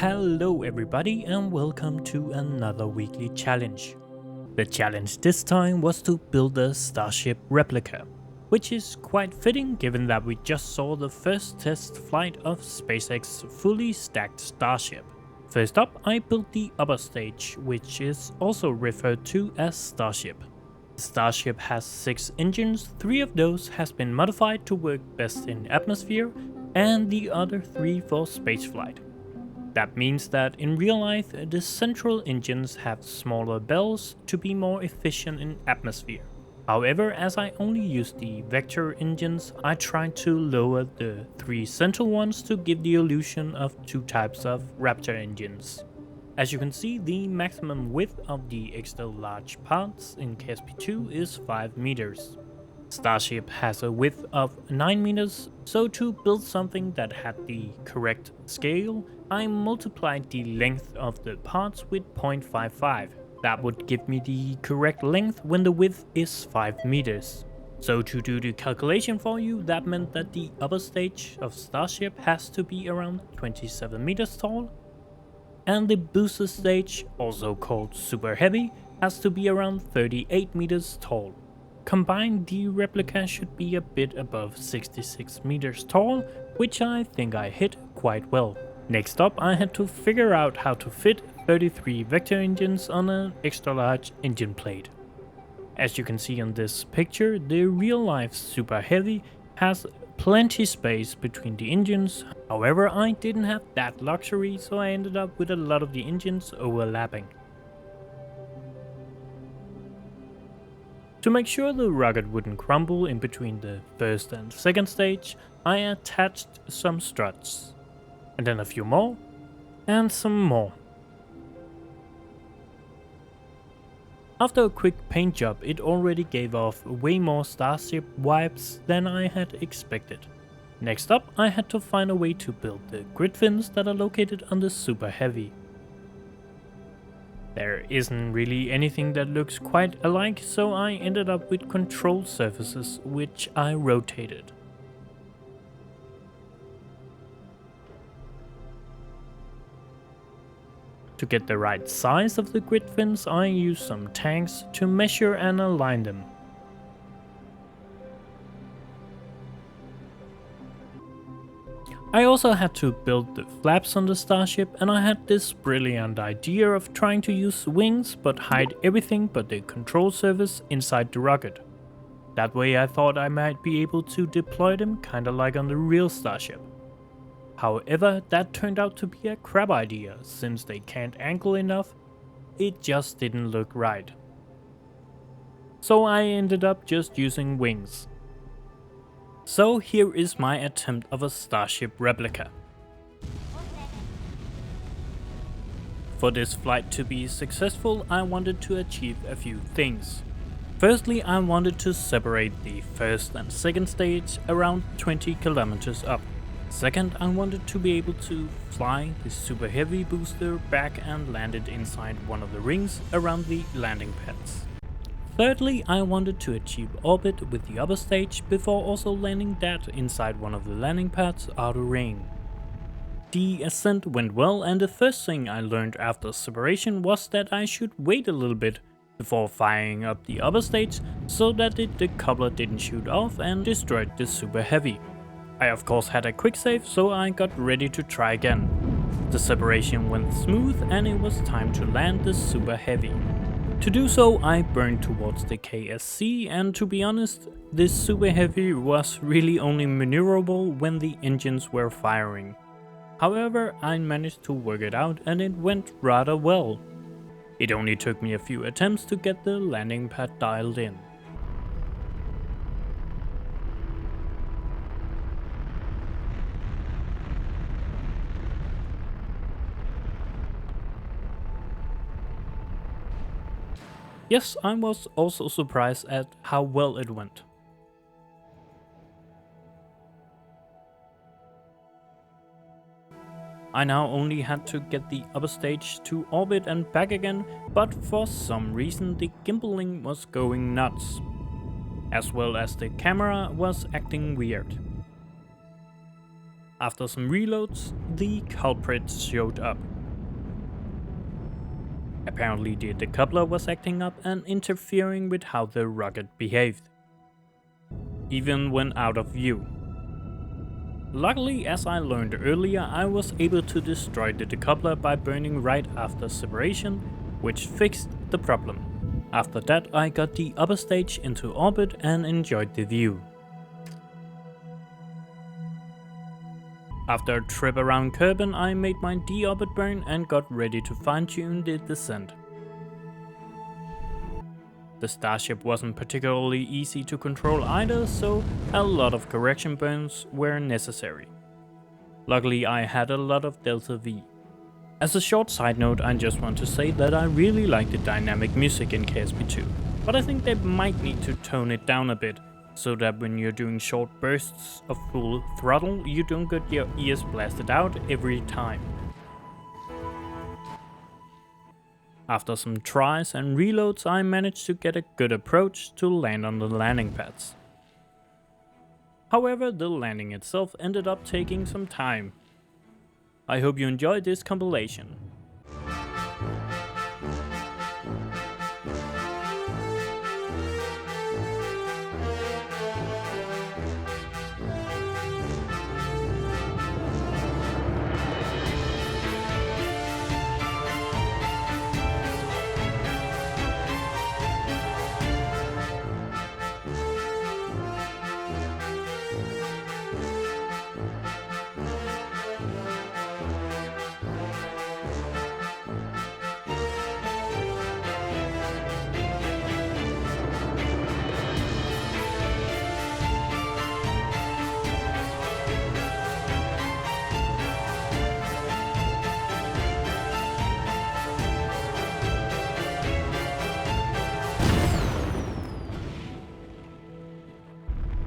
Hello everybody and welcome to another weekly challenge. The challenge this time was to build a Starship replica, which is quite fitting given that we just saw the first test flight of SpaceX fully stacked Starship. First up, I built the upper stage, which is also referred to as Starship. The Starship has 6 engines, 3 of those has been modified to work best in atmosphere and the other 3 for spaceflight. That means that in real life, the central engines have smaller bells to be more efficient in atmosphere. However, as I only use the vector engines, I tried to lower the 3 central ones to give the illusion of 2 types of Raptor engines. As you can see, the maximum width of the extra large parts in KSP2 is 5 meters. Starship has a width of 9 meters, so to build something that had the correct scale, I multiplied the length of the parts with 0.55. That would give me the correct length when the width is 5 meters. So to do the calculation for you, that meant that the upper stage of Starship has to be around 27 meters tall, and the booster stage, also called Super Heavy, has to be around 38 meters tall. Combined, the replica should be a bit above 66 meters tall, which I think I hit quite well. Next up, I had to figure out how to fit 33 vector engines on an extra large engine plate. As you can see on this picture, the real life Super Heavy has plenty space between the engines. However, I didn't have that luxury, so I ended up with a lot of the engines overlapping. To make sure the rocket wouldn't crumble in between the first and second stage, I attached some struts, and then a few more, and some more. After a quick paint job, it already gave off way more Starship vibes than I had expected. Next up, I had to find a way to build the grid fins that are located on the Super Heavy. There isn't really anything that looks quite alike, so I ended up with control surfaces which I rotated. To get the right size of the grid fins, I used some tanks to measure and align them. I also had to build the flaps on the Starship, and I had this brilliant idea of trying to use wings but hide everything but the control surface inside the rocket. That way I thought I might be able to deploy them kinda like on the real Starship. However, that turned out to be a crap idea, since they can't angle enough. It just didn't look right. So I ended up just using wings. So here is my attempt of a Starship replica. For this flight to be successful, I wanted to achieve a few things. Firstly, I wanted to separate the first and second stage around 20 kilometers up. Second, I wanted to be able to fly the Super Heavy booster back and land it inside one of the rings around the landing pads. Thirdly, I wanted to achieve orbit with the upper stage before also landing that inside one of the landing pads out of rain. The ascent went well, and the first thing I learned after separation was that I should wait a little bit before firing up the upper stage so that the decoupler didn't shoot off and destroyed the Super Heavy. I of course had a quick save, so I got ready to try again. The separation went smooth and it was time to land the Super Heavy. To do so, I burned towards the KSC, and to be honest, this Super Heavy was really only maneuverable when the engines were firing. However, I managed to work it out and it went rather well. It only took me a few attempts to get the landing pad dialed in. Yes, I was also surprised at how well it went. I now only had to get the upper stage to orbit and back again, but for some reason the gimbaling was going nuts, as well as the camera was acting weird. After some reloads, the culprit showed up. Apparently the decoupler was acting up and interfering with how the rocket behaved, even when out of view. Luckily, as I learned earlier, I was able to destroy the decoupler by burning right after separation, which fixed the problem. After that, I got the upper stage into orbit and enjoyed the view. After a trip around Kerbin, I made my deorbit burn and got ready to fine-tune the descent. The Starship wasn't particularly easy to control either, so a lot of correction burns were necessary. Luckily, I had a lot of Delta V. As a short side note, I just want to say that I really like the dynamic music in KSP2, but I think they might need to tone it down a bit, so that when you're doing short bursts of full throttle, you don't get your ears blasted out every time. After some tries and reloads, I managed to get a good approach to land on the landing pads. However, the landing itself ended up taking some time. I hope you enjoyed this compilation.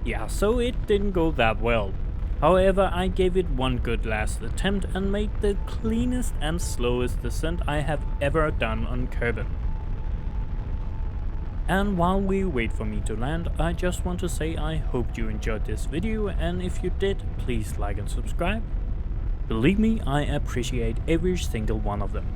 Yeah, so it didn't go that well. However, I gave it one good last attempt and made the cleanest and slowest descent I have ever done on Kerbin. And while we wait for me to land, I just want to say I hope you enjoyed this video, and if you did, please like and subscribe. Believe me, I appreciate every single one of them.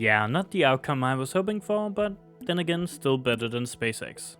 Yeah, not the outcome I was hoping for, but then again, still better than SpaceX.